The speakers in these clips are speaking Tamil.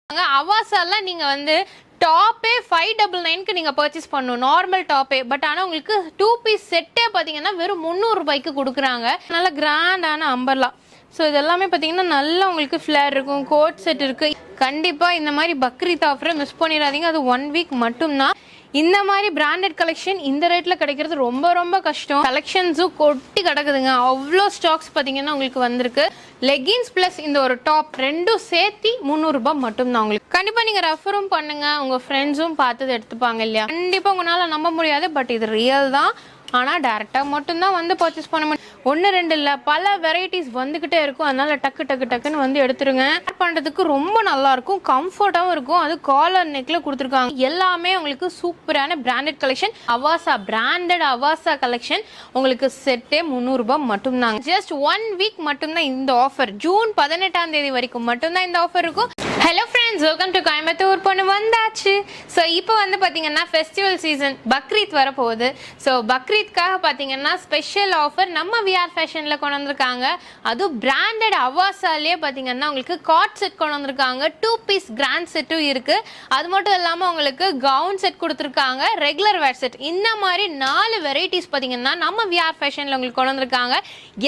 அவாசால நீங்க வந்து டாப்பே 599க்கு நீங்க பர்ச்சேஸ் பண்ணணும், நார்மல் டாப்பே. பட் ஆனா உங்களுக்கு 2 பீஸ் செட்டே பாத்தீங்கன்னா வெறும் 300 ரூபாய்க்கு கொடுக்குறாங்க. நல்ல கிராண்டான அம்பர்லா. ஸோ இதெல்லாமே பார்த்தீங்கன்னா நல்லா உங்களுக்கு ஃப்ளேர் இருக்கும், கோட் செட் இருக்கு. கண்டிப்பாக இந்த மாதிரி பக்ரீத் ஆஃபரை மிஸ் பண்ணிடாதீங்க. அது 1 வீக் மட்டும்தான். இந்த மாதிரி பிராண்டட் கலெக்ஷன் இந்த ரேட்டில் கிடைக்கிறது ரொம்ப ரொம்ப கஷ்டம். கலெக்ஷன்ஸும் கொட்டி கிடக்குதுங்க. அவ்வளோ ஸ்டாக்ஸ் பார்த்தீங்கன்னா உங்களுக்கு வந்திருக்கு. லெகின்ஸ் ப்ளஸ் இந்த ஒரு டாப் ரெண்டும் சேர்த்து 300 ரூபாய் மட்டும்தான் உங்களுக்கு. கண்டிப்பாக நீங்கள் ரெஃபரும் பண்ணுங்க, உங்கள் ஃப்ரெண்ட்ஸும் பார்த்து எடுத்துப்பாங்க இல்லையா? கண்டிப்பாக உங்களால் நம்ப முடியாது, பட் இது ரியல் தான். ஆனால் டேரெக்டாக மட்டும்தான் வந்து பர்ச்சேஸ் பண்ண முடியும். 1 2 இல்லை, பல வெரைட்டிஸ் வந்துக்கிட்டே இருக்கும். அதனால டக்குன்னு வந்து எடுத்துருங்க. ஆட் பண்ணுறதுக்கு ரொம்ப நல்லா இருக்கும், கம்ஃபர்ட்டாகவும் இருக்கும். அது காலர் நெக்கில் கொடுத்துருக்காங்க. எல்லாமே உங்களுக்கு சூப்பரான branded collection. Avaasa branded Avaasa collection உங்களுக்கு செட்டே 300 ரூபாய் மட்டும்தாங்க. ஜஸ்ட் 1 வீக் மட்டும்தான் இந்த ஆஃபர். ஜூன் 18ஆம் தேதி வரைக்கும் மட்டும்தான் இந்த ஆஃபர் இருக்கும். Hello friends, welcome to Coimbatore பொண்ணு வந்தாச்சு. ஸோ இப்போ வந்து பார்த்தீங்கன்னா ஃபெஸ்டிவல் சீசன், பக்ரீத் வரப்போகுது. ஸோ பக்ரீத்காக பார்த்தீங்கன்னா ஸ்பெஷல் ஆஃபர் நம்ம விஆர் ஃபேஷனில் கொண்டு வந்திருக்காங்க. அதுவும் பிராண்டட் அவாசாலே பார்த்தீங்கன்னா உங்களுக்கு காட் செட் கொண்டு வந்திருக்காங்க. 2 பீஸ் கிராண்ட் செட்டும் இருக்குது. அது மட்டும் இல்லாமல் உங்களுக்கு கவுன் செட் கொடுத்துருக்காங்க, ரெகுலர் வேர் செட். இந்த மாதிரி 4 வெரைட்டிஸ் பார்த்தீங்கன்னா நம்ம விஆர் ஃபேஷனில் உங்களுக்கு கொண்டு வந்திருக்காங்க.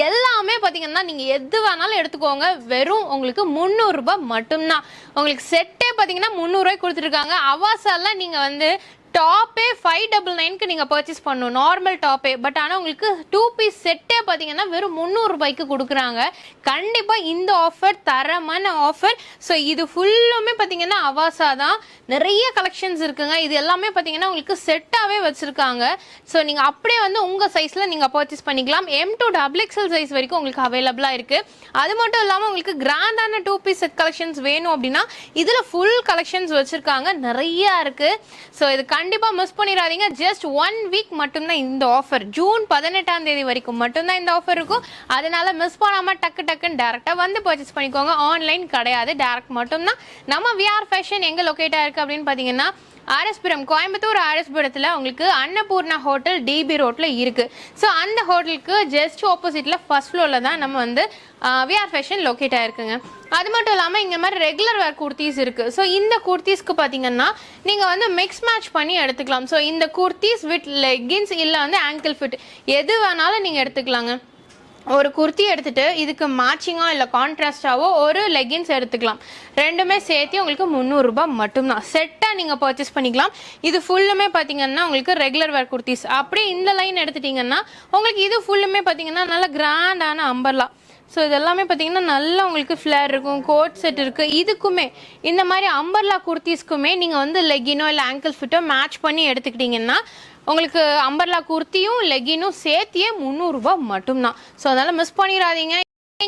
எல்லாமே பார்த்தீங்கன்னா நீங்கள் எது வேணாலும் எடுத்துக்கோங்க. வெறும் உங்களுக்கு 300 ரூபாய் மட்டும்தான். உங்களுக்கு செட்டே பார்த்தீங்கன்னா 300 ரூபாய்க்கு கொடுத்துருக்காங்க. அவாசால நீங்கள் வந்து டாப்பே 599க்கு நீங்கள் பர்ச்சேஸ் பண்ணணும், நார்மல் டாப்பே. பட் ஆனால் உங்களுக்கு 2 பீஸ் செட்டே பார்த்தீங்கன்னா வெறும் 300 ரூபாய்க்கு கொடுக்குறாங்க. கண்டிப்பாக இந்த ஆஃபர் தரமான ஆஃபர். ஸோ இது ஃபுல்லுமே பார்த்தீங்கன்னா அவாசா தான். நிறைய கலெக்ஷன்ஸ் இருக்குங்க. இது எல்லாமே பார்த்தீங்கன்னா உங்களுக்கு செட்டாகவே வச்சுருக்காங்க. ஸோ நீங்கள் அப்படியே வந்து உங்கள் சைஸில் நீங்கள் பர்ச்சேஸ் பண்ணிக்கலாம். M2 XXL சைஸ் வரைக்கும் உங்களுக்கு அவைலபிளாக இருக்குது. அது மட்டும் இல்லாமல் உங்களுக்கு கிராண்டான 2 பீஸ் செட் கலெக்ஷன்ஸ் வேணும் அப்படின்னா இதில் ஃபுல் கலெக்ஷன்ஸ் வச்சுருக்காங்க, நிறையா இருக்குது. ஸோ இது கண்டிப்பாக மிஸ் பண்ணிடாதீங்க. ஜஸ்ட் 1 வீக் மட்டும்தான் இந்த ஆஃபர். ஜூன் 18ஆம் தேதி வரைக்கும் மட்டும்தான் இந்த ஆஃபர் இருக்கும். அதனால மிஸ் பண்ணாமல் டக்குன்னு டேரெக்டாக வந்து பர்ச்சேஸ் பண்ணிக்கோங்க. ஆன்லைன் கிடையாது, டேரக்ட் மட்டும்தான். நம்ம விஆர் ஃபேஷன் எங்கே லொக்கேட்டாக இருக்குது அப்படின்னு பார்த்தீங்கன்னா ஆர்எஸ்புரம், கோயம்புத்தூர் ஆர்எஸ்புரத்தில் உங்களுக்கு அன்னபூர்ணா ஹோட்டல் டிபி ரோட்டில் இருக்குது. ஸோ அந்த ஹோட்டலுக்கு ஜஸ்ட் ஆப்போசிட்டில் ஃபர்ஸ்ட் ஃப்ளோரில் தான் நம்ம வந்து விஆர் ஃபேஷன் லொக்கேட் ஆகிருக்குங்க. அது மட்டும் இல்லாமல் இங்கே மாதிரி ரெகுலர் வேர் குர்த்திஸ் இருக்குது. ஸோ இந்த குர்த்திஸ்க்கு பார்த்தீங்கன்னா நீங்கள் வந்து மிக்ஸ் மேட்ச் பண்ணி எடுத்துக்கலாம். ஸோ இந்த குர்த்திஸ் வித் லெகின்ஸ் இல்லை வந்து ஆங்கிள் ஃபிட் எது வேணாலும் நீங்கள் எடுத்துக்கலாங்க. ஒரு குர்த்தி எடுத்துகிட்டு இதுக்கு மேட்சிங்காக இல்லை கான்ட்ராஸ்டாவோ ஒரு லெகின்ஸ் எடுத்துக்கலாம். ரெண்டுமே சேர்த்து உங்களுக்கு 300 ரூபாய் மட்டும்தான். செட்டாக நீங்கள் பர்ச்சேஸ் பண்ணிக்கலாம். இது ஃபுல்லுமே பார்த்தீங்கன்னா உங்களுக்கு ரெகுலர் வேர் குர்த்திஸ். அப்படியே இந்த லைன் எடுத்துட்டிங்கன்னா உங்களுக்கு இது ஃபுல்லுமே பார்த்தீங்கன்னா நல்ல கிராண்டான அம்பர்லா. ஸோ இதெல்லாமே பார்த்தீங்கன்னா நல்லா உங்களுக்கு ஃப்ளேர் இருக்கும், கோட் செட் இருக்குது. இதுக்குமே இந்த மாதிரி அம்பர்லா குர்த்திஸ்க்குமே நீங்கள் வந்து லெகினோ இல்லை ஆங்கிள் ஃபிட்டோ மேட்ச் பண்ணி எடுத்துக்கிட்டிங்கன்னா உங்களுக்கு அம்பர்லா குர்த்தியும் லெகினும் சேர்த்தியே 300 ரூபாய் மட்டும்தான். ஸோ அதனால் மிஸ் பண்ணிடாதீங்க.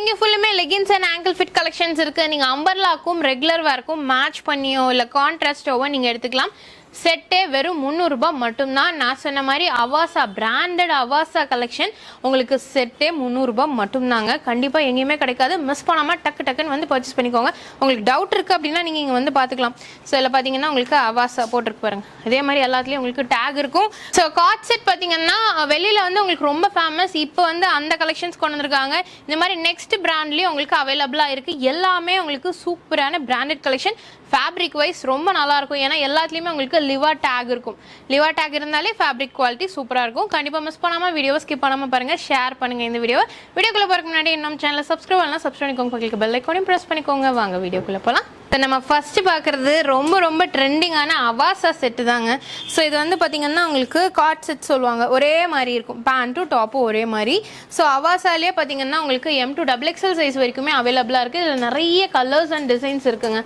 இங்கே ஃபுல்லுமே leggings and angle fit collections இருக்குது. நீங்கள் அம்பர்லாக்கும் ரெகுலர் வேர்க்கும் மேட்ச் பண்ணியோ இல்லை கான்ட்ராஸ்டோவோ நீங்கள் எடுத்துக்கலாம். செட்டே வெறும் 300 ரூபாய் மட்டும்தான். நான் சொன்ன மாதிரி அவாசா பிராண்டட் அவாசா கலெக்ஷன் உங்களுக்கு செட்டே 300 ரூபாய் மட்டும்தாங்க. கண்டிப்பாக எங்கேயுமே கிடைக்காது. மிஸ் பண்ணாமல் டக்குன்னு வந்து பர்ச்சேஸ் பண்ணிக்கோங்க. உங்களுக்கு டவுட் இருக்குது அப்படின்னா நீங்கள் இங்கே வந்து பார்த்துக்கலாம். ஸோ இதில் பார்த்தீங்கன்னா உங்களுக்கு அவாசா போட்டிருக்கு பாருங்க. அதே மாதிரி எல்லாத்துலேயும் உங்களுக்கு டேக் இருக்கும். ஸோ காட் செட் பார்த்தீங்கன்னா வெளியில் வந்து உங்களுக்கு ரொம்ப ஃபேமஸ். இப்போ வந்து அந்த கலெக்ஷன்ஸ் கொண்டு வந்திருக்காங்க. இந்த மாதிரி நெக்ஸ்ட் பிராண்ட்லேயும் உங்களுக்கு அவைலபிளாக இருக்குது. எல்லாமே உங்களுக்கு சூப்பரான பிராண்டட் கலெக்ஷன். ஃபேப்ரிக் வைஸ் ரொம்ப நல்லாயிருக்கும். ஏன்னா எல்லாத்துலேயுமே உங்களுக்கு லிவா டேக் இருக்கும். லிவா டேக் இருந்தாலே ஃபேப்ரிக் குவாலிட்டி சூப்பராக இருக்கும். கண்டிப்பாக மிஸ் பண்ணாமல் வீடியோவை ஸ்கிப் பண்ணாமல் பாருங்கள், ஷேர் பண்ணுங்கள். இந்த வீடியோக்குள்ளே போகிறதுக்கு முன்னாடி நம்ம சேனலை சப்ஸ்கிரைப் பண்ணலாம், சப்ஸ்கிரைப் பண்ணிக்கோங்க, பக்கத்துக்கு பெல் ஐக்கானையும் ப்ரெஸ் பண்ணிக்கோங்க. வாங்க வீடியோக்குள்ளே போகலாம். இப்போ நம்ம ஃபஸ்ட்டு பார்க்குறது ரொம்ப ட்ரெண்டிங்கான அவாசா செட்டு தாங்க. ஸோ இது வந்து பார்த்திங்கன்னா உங்களுக்கு காட் செட் சொல்லுவாங்க. ஒரே மாதிரி இருக்கும், பேண்ட்டும் டாப்பும் ஒரே மாதிரி. ஸோ அவாசாலே பார்த்திங்கன்னா உங்களுக்கு M2 XXL சைஸ் வரைக்குமே அவைலபிளாக இருக்குது. இதில் நிறைய கலர்ஸ் அண்ட் டிசைன்ஸ் இருக்குங்க.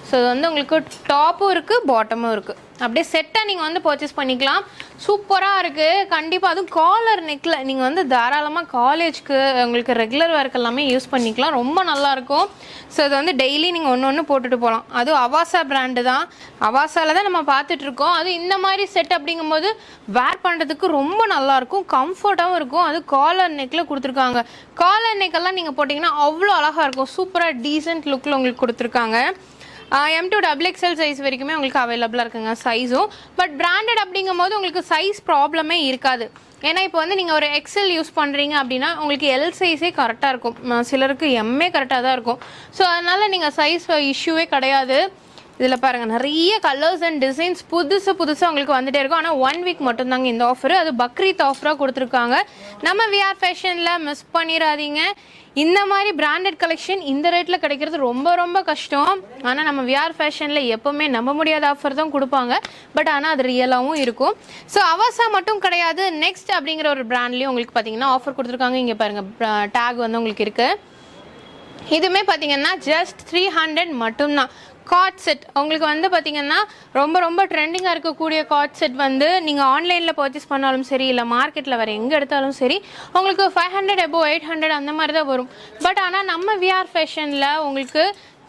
ஸோ இது வந்து உங்களுக்கு டாப்பும் இருக்குது, பாட்டமும் இருக்குது. அப்படியே செட்டாக நீங்கள் வந்து பர்ச்சேஸ் பண்ணிக்கலாம். சூப்பராக இருக்குது. கண்டிப்பாக அதுவும் காலர் நெக்கில் நீங்கள் வந்து தாராளமாக காலேஜ்க்கு உங்களுக்கு ரெகுலர் வேர்க்கு எல்லாமே யூஸ் பண்ணிக்கலாம். ரொம்ப நல்லாயிருக்கும். ஸோ இது வந்து டெய்லி நீங்கள் ஒன்று போட்டுட்டு போகலாம். அதுவும் அவாசா பிராண்டு தான். அவாசாவில் தான் நம்ம பார்த்துட்ருக்கோம். அதுவும் இந்த மாதிரி செட் அப்படிங்கும்போது வேர் பண்ணுறதுக்கு ரொம்ப நல்லாயிருக்கும், கம்ஃபர்ட்டாகவும் இருக்கும். அது காலர் நெக்கில் கொடுத்துருக்காங்க. காலர் நெக்கெல்லாம் நீங்கள் போட்டிங்கன்னா அவ்வளோ அழகாக இருக்கும். சூப்பராக டீசென்ட் லுக்கில் உங்களுக்கு கொடுத்துருக்காங்க. M2 XXL சைஸ் வரைக்குமே உங்களுக்கு அவைலபிளாக இருக்குங்க சைஸும். பட் பிராண்டட் அப்படிங்கும் போது உங்களுக்கு சைஸ் ப்ராப்ளமே இருக்காது. ஏன்னா இப்போ வந்து நீங்கள் ஒரு XL யூஸ் பண்ணுறீங்க அப்படின்னா உங்களுக்கு L சைஸே கரெக்டாக இருக்கும். சிலருக்கு M கரெக்டாக தான் இருக்கும். ஸோ அதனால் நீங்கள் சைஸ் இஷ்யூவே கிடையாது. இதில் பாருங்கள் நிறைய கலர்ஸ் அண்ட் டிசைன்ஸ் புதுசாக உங்களுக்கு வந்துட்டே இருக்கும். ஆனால் 1 வீக் மட்டும்தாங்க இந்த ஆஃபர். அது பக்ரீத் ஆஃபராக கொடுத்துருக்காங்க. நம்ம விஆர் ஃபேஷனில் மிஸ் பண்ணிடாதீங்க. இந்த மாதிரி பிராண்டட் கலெக்ஷன் இந்த ரேட்டில் கிடைக்கிறது ரொம்ப ரொம்ப கஷ்டம். ஆனால் நம்ம விஆர் ஃபேஷனில் எப்போவுமே நம்ப முடியாத ஆஃபர் தான் கொடுப்பாங்க. பட் ஆனால் அது ரியலாகவும் இருக்கும். ஸோ அவாசா மட்டும் கிடையாது, நெக்ஸ்ட் அப்படிங்கிற ஒரு பிராண்ட்லேயும் உங்களுக்கு பார்த்தீங்கன்னா ஆஃபர் கொடுத்துருக்காங்க. இங்கே பாருங்கள் டேக் வந்து உங்களுக்கு இருக்குது. இதுவுமே பார்த்தீங்கன்னா ஜஸ்ட் 300 மட்டும்தான். காட் செட் உங்களுக்கு வந்து பார்த்தீங்கன்னா ரொம்ப ரொம்ப ட்ரெண்டிங்காக இருக்கக்கூடிய காட் செட் வந்து நீங்கள் ஆன்லைனில் பர்ச்சேஸ் பண்ணாலும் சரி, இல்லை மார்க்கெட்டில் வேறு எங்கே எடுத்தாலும் சரி, உங்களுக்கு 500 above 800 அந்த மாதிரி தான் வரும். பட் ஆனால் நம்ம விஆர் ஃபேஷனில் உங்களுக்கு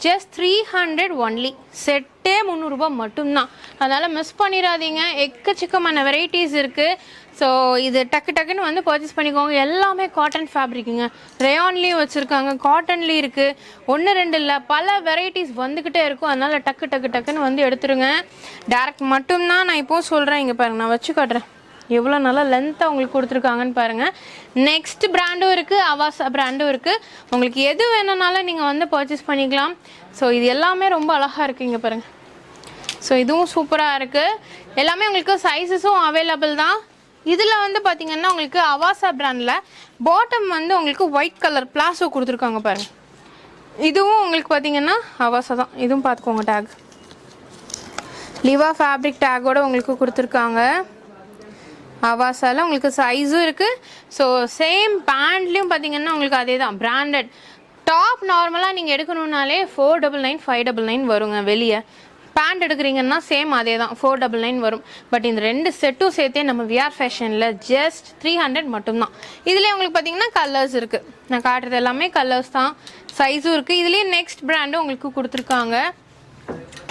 ஜஸ்ட் 300 ஒன்லி. செட்டே 300 ரூபாய் மட்டும்தான். அதனால் மிஸ் பண்ணிடாதீங்க. எக்கச்சக்கமான வெரைட்டிஸ் இருக்குது. ஸோ இது டக்குன்னு வந்து பர்ச்சேஸ் பண்ணிக்கோங்க. எல்லாமே காட்டன் ஃபேப்ரிக்குங்க. ரேயான்லேயும் வச்சுருக்காங்க, காட்டன்லேயும் இருக்குது. 1 2 இல்லை, பல வெரைட்டிஸ் வந்துக்கிட்டே இருக்கும். அதனால் டக்குன்னு வந்து எடுத்துருங்க. டேரக்ட் மட்டும்தான் நான் இப்போது சொல்கிறேன். இங்கே பாருங்கள், நான் வச்சு காட்டுறேன் எவ்வளோ நல்லா லென்த்தாக உங்களுக்கு கொடுத்துருக்காங்கன்னு பாருங்கள். நெக்ஸ்ட் பிராண்டும் இருக்குது, அவாசா பிராண்டும் இருக்குது. உங்களுக்கு எது வேணும்னாலும் நீங்கள் வந்து பர்ச்சேஸ் பண்ணிக்கலாம். ஸோ இது எல்லாமே ரொம்ப அழகாக இருக்குது. இங்கே பாருங்கள். ஸோ இதுவும் சூப்பராக இருக்குது. எல்லாமே உங்களுக்கு சைஸஸும் அவைலபிள் தான். இதில் வந்து பார்த்தீங்கன்னா உங்களுக்கு அவாசா பிராண்டில் பாட்டம் வந்து உங்களுக்கு ஒயிட் கலர் பிளாஸோ கொடுத்துருக்காங்க பாருங்கள். இதுவும் உங்களுக்கு பார்த்தீங்கன்னா அவாசா தான். இதுவும் பார்த்துக்கோங்க. டேக் லிவா ஃபேப்ரிக் டேக்கோடு உங்களுக்கு கொடுத்துருக்காங்க. அவாசாவில் உங்களுக்கு சைஸும் இருக்குது. ஸோ சேம் பேண்ட்லேயும் பார்த்தீங்கன்னா உங்களுக்கு அதே தான் பிராண்டட். டாப் நார்மலாக நீங்கள் எடுக்கணுன்னாலே 499 599 வருங்க. வெளியே பேண்ட் எடுக்கிறீங்கன்னா சேம் அதே தான் 499 வரும். பட் இந்த 2 செட்டும் சேர்த்தே நம்ம விஆர் ஃபேஷனில் ஜஸ்ட் 300 மட்டும்தான். இதுலேயே உங்களுக்கு பார்த்தீங்கன்னா கலர்ஸ் இருக்குது. நான் காட்டுறது எல்லாமே கலர்ஸ் தான். சைஸும் இருக்குது. இதுலேயே நெக்ஸ்ட் பிராண்டும் உங்களுக்கு கொடுத்துருக்காங்க.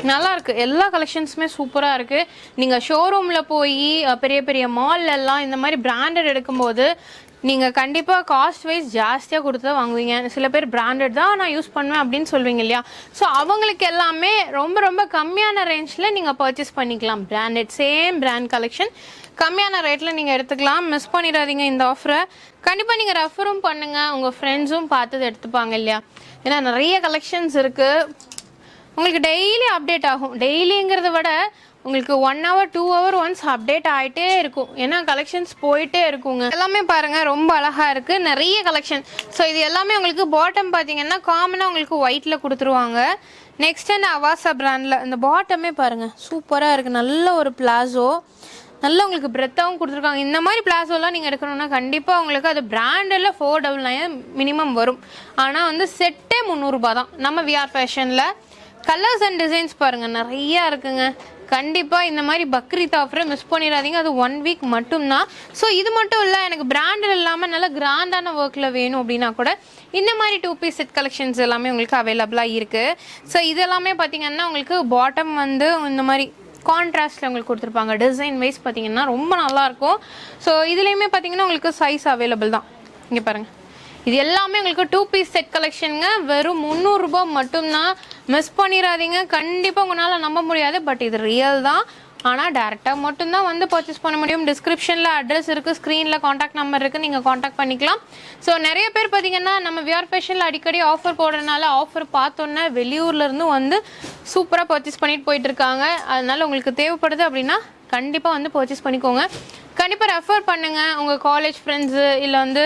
நல்லாயிருக்கு. எல்லா கலெக்ஷன்ஸுமே சூப்பராக இருக்குது. நீங்கள் ஷோரூமில் போய் பெரிய பெரிய மால்லெல்லாம் இந்த மாதிரி பிராண்டட் எடுக்கும்போது நீங்கள் கண்டிப்பாக காஸ்ட் வைஸ் ஜாஸ்தியாக கொடுத்து தான் வாங்குவீங்க. சில பேர் பிராண்டட் தான் நான் யூஸ் பண்ணுவேன் அப்படின்னு சொல்வீங்க இல்லையா? ஸோ அவங்களுக்கு எல்லாமே ரொம்ப ரொம்ப கம்மியான ரேஞ்சில் நீங்கள் பர்ச்சேஸ் பண்ணிக்கலாம். பிராண்டட் சேம் பிராண்ட் கலெக்ஷன் கம்மியான ரேட்டில் நீங்கள் எடுத்துக்கலாம். மிஸ் பண்ணிடாதீங்க இந்த ஆஃபரை. கண்டிப்பாக நீங்கள் ரெஃபரும் பண்ணுங்கள். உங்கள் ஃப்ரெண்ட்ஸும் பார்த்து எடுத்துப்பாங்க இல்லையா? ஏன்னா நிறைய கலெக்ஷன்ஸ் இருக்குது. உங்களுக்கு டெய்லி அப்டேட் ஆகும். டெய்லிங்கிறத விட உங்களுக்கு 1 hour 2 hour ஒன்ஸ் அப்டேட் ஆகிட்டே இருக்கும். ஏன்னா கலெக்ஷன்ஸ் போயிட்டே இருக்குங்க. எல்லாமே பாருங்கள் ரொம்ப அழகாக இருக்குது. நிறைய கலெக்ஷன். ஸோ இது எல்லாமே உங்களுக்கு பாட்டம் பார்த்தீங்கன்னா காமனாக உங்களுக்கு ஒயிட்டில் கொடுத்துருவாங்க. நெக்ஸ்ட் இந்த அவாசா பிராண்டில் இந்த பாட்டமே பாருங்கள் சூப்பராக இருக்குது. நல்ல ஒரு பிளாசோ, நல்லா உங்களுக்கு பிரெத்தாகவும் கொடுத்துருக்காங்க. இந்த மாதிரி பிளாசோலாம் நீங்கள் எடுக்கணும்னா கண்டிப்பாக உங்களுக்கு அது பிராண்டில் 499 மினிமம் வரும். ஆனால் வந்து செட்டே 300 ரூபாய் தான் நம்ம விஆர் ஃபேஷனில். கலர்ஸ் அண்ட் டிசைன்ஸ் பாருங்கள் நிறையா இருக்குங்க. கண்டிப்பாக இந்த மாதிரி பக்ரீத் ஆஃபரை மிஸ் பண்ணிடாதீங்க. அது 1 வீக் மட்டும்தான். ஸோ இது மட்டும் இல்லை, எனக்கு பிராண்டட் இல்லாமல் நல்ல கிராண்டான ஒர்க்கில் வேணும் அப்படின்னா கூட இந்த மாதிரி 2 பீஸ் செட் கலெக்ஷன்ஸ் எல்லாமே உங்களுக்கு அவைலபிளாக இருக்குது. ஸோ இது எல்லாமே பார்த்தீங்கன்னா உங்களுக்கு பாட்டம் வந்து இந்த மாதிரி கான்ட்ராஸ்ட்டில் உங்களுக்கு கொடுத்துருப்பாங்க. டிசைன் வைஸ் பார்த்தீங்கன்னா ரொம்ப நல்லாயிருக்கும். ஸோ இதுலேயுமே பார்த்தீங்கன்னா உங்களுக்கு சைஸ் அவைலபிள் தான். இங்கே பாருங்கள், இது எல்லாமே உங்களுக்கு 2 பீஸ் செட் கலெக்ஷனுங்க. வெறும் 300 ரூபாய் மட்டும்தான். மிஸ் பண்ணிடாதீங்க. கண்டிப்பாக உங்களால் நம்ப முடியாது, பட் இது ரியல் தான். ஆனால் டேரெக்டாக மட்டும்தான் வந்து பர்ச்சேஸ் பண்ண முடியும். டிஸ்கிரிப்ஷனில் அட்ரஸ் இருக்குது, ஸ்க்ரீனில் காண்டாக்ட் நம்பர் இருக்குது, நீங்கள் காண்டாக்ட் பண்ணிக்கலாம். ஸோ நிறைய பேர் பார்த்தீங்கன்னா நம்ம விஆர் ஃபேஷனில் அடிக்கடி ஆஃபர் போடுறதுனால ஆஃபர் பார்த்தோன்னே வெளியூர்லேருந்து வந்து சூப்பராக பர்ச்சேஸ் பண்ணிட்டு போயிட்டுருக்காங்க. அதனால் உங்களுக்கு தேவைப்படுது அப்படின்னா கண்டிப்பாக வந்து பர்ச்சேஸ் பண்ணிக்கோங்க. கண்டிப்பாக ரெஃபர் பண்ணுங்கள். உங்கள் காலேஜ் ஃப்ரெண்ட்ஸு இல்லை வந்து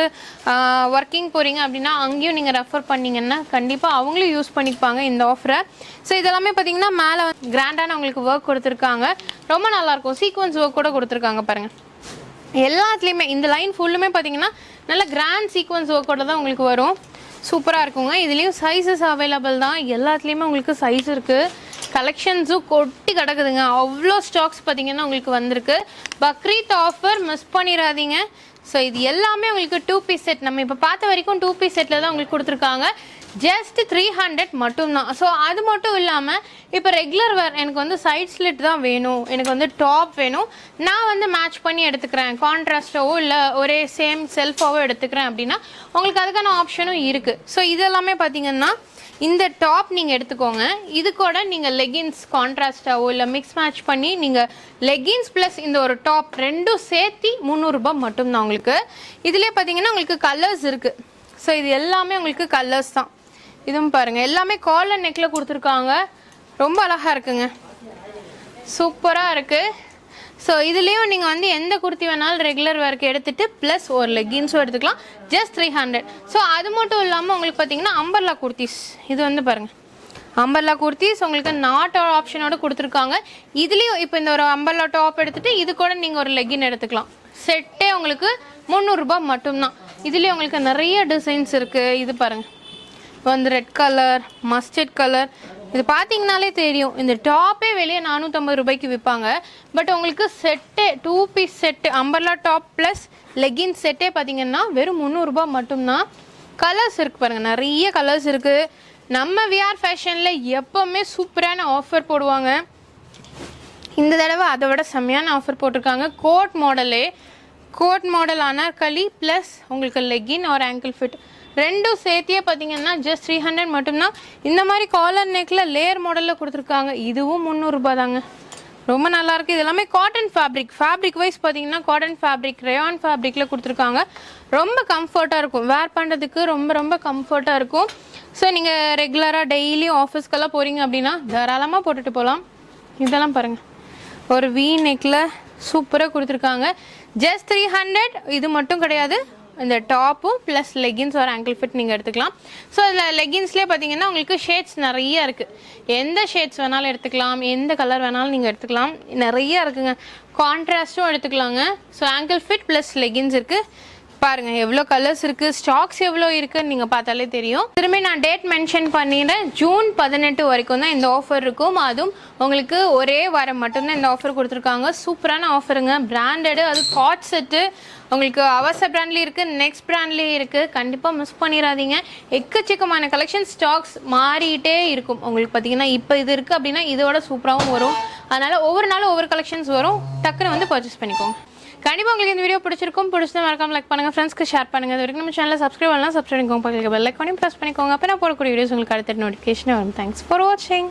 ஒர்க்கிங் போகிறீங்க அப்படின்னா அங்கேயும் நீங்கள் ரெஃபர் பண்ணிங்கன்னா கண்டிப்பாக அவங்களும் யூஸ் பண்ணிப்பாங்க இந்த ஆஃபரை. ஸோ இதெல்லாமே பார்த்தீங்கன்னா மேலே கிராண்டான உங்களுக்கு ஒர்க் கொடுத்துருக்காங்க. ரொம்ப நல்லாயிருக்கும். சீக்வன்ஸ் ஒர்க் கூட கொடுத்துருக்காங்க பாருங்கள். எல்லாத்துலேயுமே இந்த லைன் ஃபுல்லுமே பார்த்தீங்கன்னா நல்ல கிராண்ட் சீக்வன்ஸ் ஒர்க்கோட தான் உங்களுக்கு வரும். சூப்பராக இருக்குங்க. இதுலேயும் சைஸஸ் அவைலபிள் தான். எல்லாத்துலேயுமே உங்களுக்கு சைஸ் இருக்குது. கலெக்ஷன்ஸும் கொட்டி கிடக்குதுங்க. அவ்வளோ ஸ்டாக்ஸ் பார்த்தீங்கன்னா உங்களுக்கு வந்திருக்கு. பக்ரீத் ஆஃபர் மிஸ் பண்ணிடாதீங்க. ஸோ இது எல்லாமே உங்களுக்கு 2 பீஸ் செட். நம்ம இப்போ பார்த்த வரைக்கும் 2 பீஸ் செட்டில் தான் உங்களுக்கு கொடுத்துருக்காங்க. ஜஸ்ட் 300 மட்டும்தான். ஸோ அது மட்டும் இல்லாமல் இப்போ ரெகுலர் வேர் எனக்கு வந்து சைட் ஸ்லிட் தான் வேணும், எனக்கு வந்து டாப் வேணும், நான் வந்து மேட்ச் பண்ணி எடுத்துக்கிறேன், கான்ட்ராஸ்டாவோ இல்லை ஒரே சேம் செல்ஃபாவோ எடுத்துக்கிறேன் அப்படின்னா உங்களுக்கு அதுக்கான ஆப்ஷனும் இருக்குது. ஸோ இதெல்லாமே பார்த்தீங்கன்னா இந்த டாப் நீங்கள் எடுத்துக்கோங்க. இது கூட நீங்கள் லெகின்ஸ் கான்ட்ராஸ்டாவோ இல்லை மிக்ஸ் மேட்ச் பண்ணி நீங்கள் லெகின்ஸ் ப்ளஸ் இந்த ஒரு டாப் ரெண்டும் சேர்த்தி 300 ரூபாய் மட்டும்தான் உங்களுக்கு. இதிலே பார்த்தீங்கன்னா உங்களுக்கு கலர்ஸ் இருக்குது. ஸோ இது எல்லாமே உங்களுக்கு கலர்ஸ் தான். இதுவும் பாருங்கள் எல்லாமே காலர் நெக்கில் கொடுத்துருக்காங்க. ரொம்ப அழகாக இருக்குங்க, சூப்பராக இருக்குது. ஸோ இதுலேயும் நீங்கள் வந்து எந்த குர்த்தி வேணாலும் ரெகுலர் வேர்க்கு எடுத்துகிட்டு ப்ளஸ் ஒரு லெகின்ஸும் எடுத்துக்கலாம். ஜஸ்ட் 300. ஸோ அது மட்டும் இல்லாமல் உங்களுக்கு பார்த்தீங்கன்னா அம்பர்லா குர்த்திஸ், இது வந்து பாருங்கள் அம்பர்லா குர்த்திஸ் உங்களுக்கு நாட் ஆப்ஷனோட கொடுத்துருக்காங்க. இதுலேயும் இப்போ இந்த ஒரு அம்பர்லா டாப் எடுத்துகிட்டு இது கூட நீங்கள் ஒரு லெகின் எடுத்துக்கலாம். செட்டே உங்களுக்கு 300 ரூபாய் மட்டும்தான். இதுலேயும் உங்களுக்கு நிறைய டிசைன்ஸ் இருக்குது. இது பாருங்கள், இப்போ வந்து ரெட் கலர், மஸ்டர்ட் கலர், இது பார்த்தீங்கனாலே தெரியும். இந்த டாப்பே வெளியே 450 ரூபாய்க்கு விற்பாங்க. பட் உங்களுக்கு செட்டே 2 piece set umbrella top plus legging செட்டே பார்த்தீங்கன்னா வெறும் 300 ரூபாய் மட்டும்தான். கலர்ஸ் இருக்குது பாருங்கள், நிறைய கலர்ஸ் இருக்குது. நம்ம விஆர் ஃபேஷனில் எப்போவுமே சூப்பரான ஆஃபர் போடுவாங்க. இந்த தடவை அதை விட செம்மையான ஆஃபர் போட்டிருக்காங்க. கோட் மாடல் அனார்கலி ப்ளஸ் உங்களுக்கு லெகின் ஒரு ஆங்கிள் ஃபிட் ரெண்டும் சேர்த்தியே பார்த்தீங்கன்னா ஜஸ்ட் 300 மட்டும்தான். இந்த மாதிரி காலர் நெக்கில் லேயர் மாடலில் கொடுத்துருக்காங்க. இதுவும் 300 ரூபாய் தாங்க. ரொம்ப நல்லாயிருக்கு. இது எல்லாமே காட்டன் ஃபேப்ரிக் வைஸ் பார்த்தீங்கன்னா காட்டன் ஃபேப்ரிக், ரேயான் ஃபேப்ரிக்கில் கொடுத்துருக்காங்க. ரொம்ப கம்ஃபர்ட்டாக இருக்கும், வேர் பண்ணுறதுக்கு ரொம்ப ரொம்ப கம்ஃபர்ட்டாக இருக்கும். ஸோ நீங்கள் ரெகுலராக டெய்லியும் ஆஃபீஸ்க்கெல்லாம் போகிறீங்க அப்படின்னா தாராளமாக போட்டுட்டு போகலாம். இதெல்லாம் பாருங்கள், ஒரு வி நெக்கில் சூப்பராக கொடுத்துருக்காங்க. ஜஸ்ட் 300. இது மட்டும் கிடையாது, இந்த டாப்பும் ப்ளஸ் லெகின்ஸ் ஒரு ஆங்கிள் ஃபிட் நீங்கள் எடுத்துக்கலாம். ஸோ இதில் லெகின்ஸ்லேயே பார்த்தீங்கன்னா உங்களுக்கு ஷேட்ஸ் நிறைய இருக்குது. எந்த ஷேட்ஸ் வேணாலும் எடுத்துக்கலாம், எந்த கலர் வேணாலும் நீங்கள் எடுத்துக்கலாம். நிறைய இருக்குங்க, கான்ட்ராஸ்ட்டும் எடுத்துக்கலாங்க. So angle fit plus leggings இருக்குது. பாருங்கள் எவ்வளோ கலர்ஸ் இருக்குது, ஸ்டாக்ஸ் எவ்வளோ இருக்குன்னு நீங்கள் பார்த்தாலே தெரியும். திரும்பி நான் டேட் மென்ஷன் பண்ணிடுறேன். ஜூன் 18 வரைக்கும் தான் இந்த ஆஃபர் இருக்கும். அதுவும் உங்களுக்கு ஒரே வாரம் மட்டும்தான் இந்த ஆஃபர் கொடுத்துருக்காங்க. சூப்பரான ஆஃபருங்க, பிராண்டடு, அது காட் செட்டு உங்களுக்கு அவசர பிராண்ட்லேயும் இருக்குது, நெக்ஸ்ட் பிராண்ட்லேயும் இருக்குது. கண்டிப்பாக மிஸ் பண்ணிடாதீங்க. எக்கச்சக்கமான கலெக்ஷன் ஸ்டாக்ஸ் மாறிட்டே இருக்கும். உங்களுக்கு பார்த்தீங்கன்னா இப்போ இது இருக்குது அப்படின்னா இதோட சூப்பராகவும் வரும். அதனால் ஒவ்வொரு நாளும் ஒவ்வொரு கலெக்ஷன்ஸ் வரும். டக்குன்னு வந்து பர்ச்சேஸ் பண்ணிக்கோங்க. கண்டிப்பாக உங்களுக்கு இந்த வீடியோ பிடிச்சிருக்கும். பிடிச்சதை மறக்காம லைக் பண்ணுங்கள், ஃப்ரெண்ட்ஸ்க்கு ஷேர் பண்ணுங்கள். இது வரைக்கும் நம்ம சேனலில் சப்ஸ்கிரைப் பண்ணலாம், சப்ஸ்கிரைப் பண்ணிக்கோங்க. பக்கத்தில் பெல் ஐக்கானையும் ப்ரெஸ் பண்ணிக்கோங்க. அப்போ நான் போடக்கூடிய வீடியோஸ் உங்களுக்கு அடுத்த நோட்டிஃபிகேஷன் வரும். தேங்க்ஸ் ஃபார் வாட்சிங்.